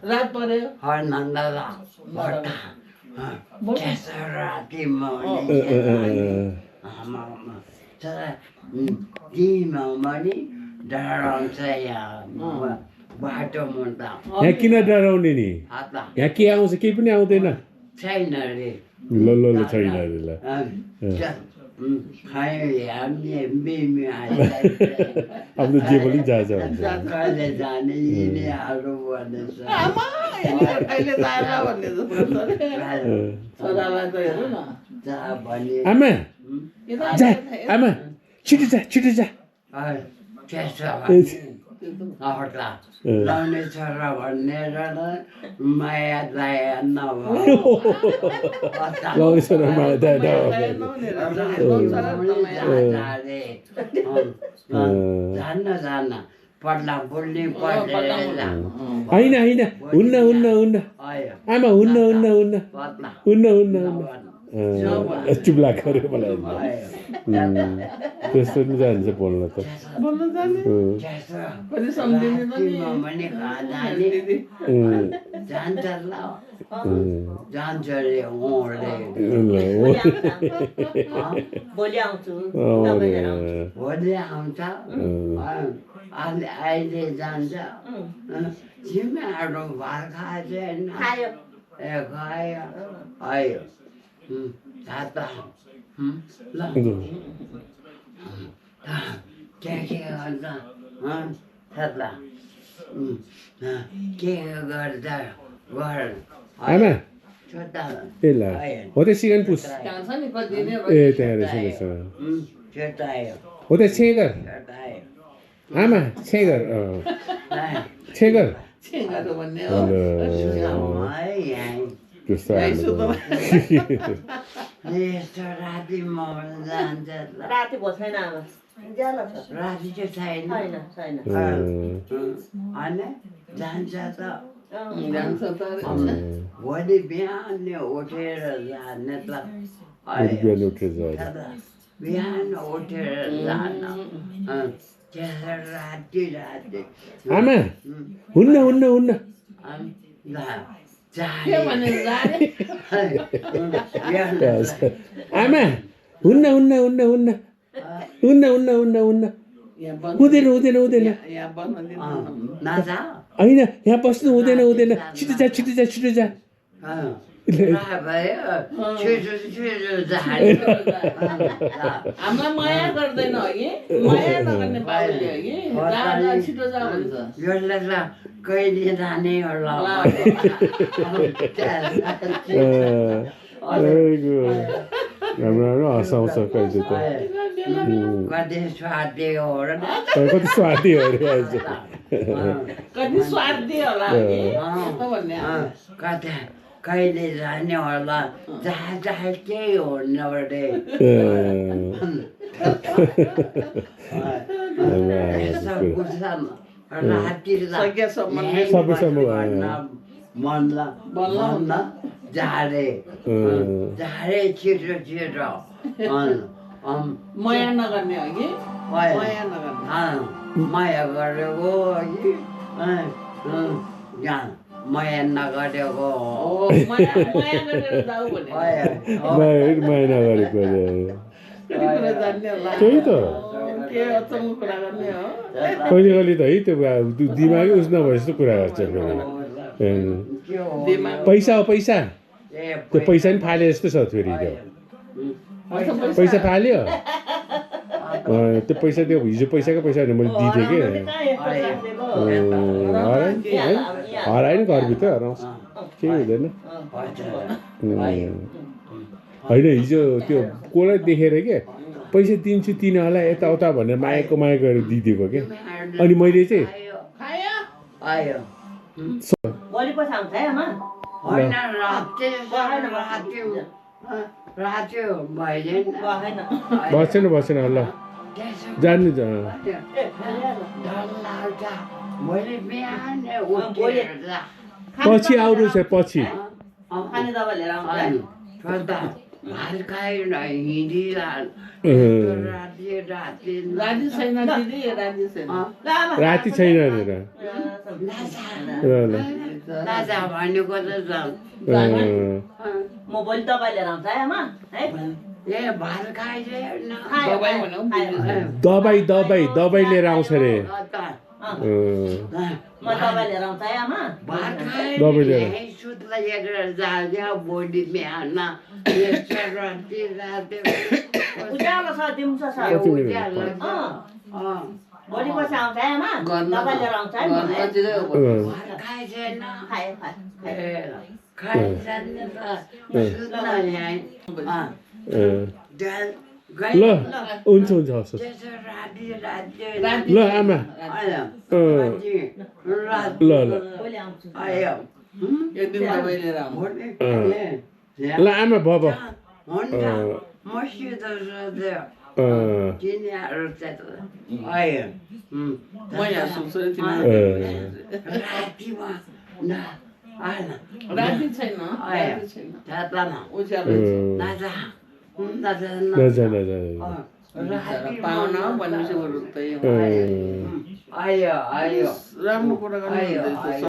रात पर्यो यहाँ किन डराउने नि यहाँ के आउँछ केही पनि आउँदैन छैन रे ल ल ल छैन अरे ल अब त जे पनि जान्छ कहिले जाने यिनीहरू भनेछ आमा कहिले जाएला भन्ने जस्तो छोरालाई त हेर्नु न आमा जा आमा छिटो जा लाउने छोरा भन्ने माया दया लाउने छोरा माया दया जान्न पल्ला बोल्ने पढेर होइन हुन्न आमा हुन्न चुप लाग्यो मलाई त्यस्तो पनि जान्छ बोल्न त बोल्नु जाने पनि सम्झिने जान्छ रे भोलि आउँछ अहिले जान्छ तिमीहरू भात खाएन खायो के गर्दा आमा ए ल हो त सिगन पुस ए त्यहाँ रहेछ हो त छेगर आमा छेगर भन्ने त्यस्तो यस्तो राति म जान्छ राति भयो छैन आमा राति चाहिँ छैन होइन जान्छ त भोलि बिहान उठेर जाने त बिहान उठेर जान राति आमा हुन्न आमा हुन्न हुँदैन होइन यहाँ बस्नु हुँदैन छिटो जा हामीलाई माया गर्दैन हगि माया नगर्ने बाबुले हगि छिटो जा भन्छ कहिले जाने होला राम्रो हँसाउँछ कहिले त कति स्वार्थी हो र कति स्वार्थी हो अरे कति स्वार्थी होला भन्ने कता कहिले जाने होला जहाँ केही हुन्न रे मन झारे छिटो माया नगर्ने हो कि माया गरेको माया नगरेको माया नगरेको त्यही त कहिले त है त्यो दिमागै उस नभए जस्तो कुरा गर्छ पैसा त्यो पैसा पनि फाले जस्तो छ फेरि त्यो पैसा फाल्यो त्यो पैसा त्यो हिजो पैसाको पैसा मैले दिथेँ कि हरायो नि घरभित्र हराउँछ केही हुँदैन होइन हिजो त्यो कसलाई देखेर के पैसा दिन्छु तिनीहरूलाई यताउता भनेर माया गरेर दिइदिएको क्या अनि मैले चाहिँ बसेन ल जान्नु पछि आउनु छ पछि भात खाएन हिँडिरहन् राति राति राति छैन दिदी राति छैन राति छैन भनेर नाचा भनेको त म भोलि दबाई लिएर आउँछ है आमा है ए भात खाइरहेन दबाई भनौँ दबाई लिएर आउँछ रे म दबाई लिएर आउँछ है आमा भात दबाई लिएर। खाइ सुत्ला हेरेर जान्छ भोलि बिहान यस्तो राति राति उज्यालो छ दिउँसो छ उज्यालो छ। भोलि पछि आउँछ है आमा दबाई लिएर आउँछ है म भात खाइछैन खायो खाइछैन त सुत्न यहाँ ल हुन्छ हुन्छ हस् हस्। त्यसो राति राति ल आमा ल ल भोलि आउँछु आयो एक दिन दबाई लिएर आउँ ल आमा भब मसित सोध्यो तिनीहरू आयो म यहाँ सुत्छु रातिमा आएन राति छैन आयो राति छैन थाहा उज्यालो नाचा नजा पाहुना भनेपछि बरु त्यही आयो आयो राम्रो कुरा गर्नु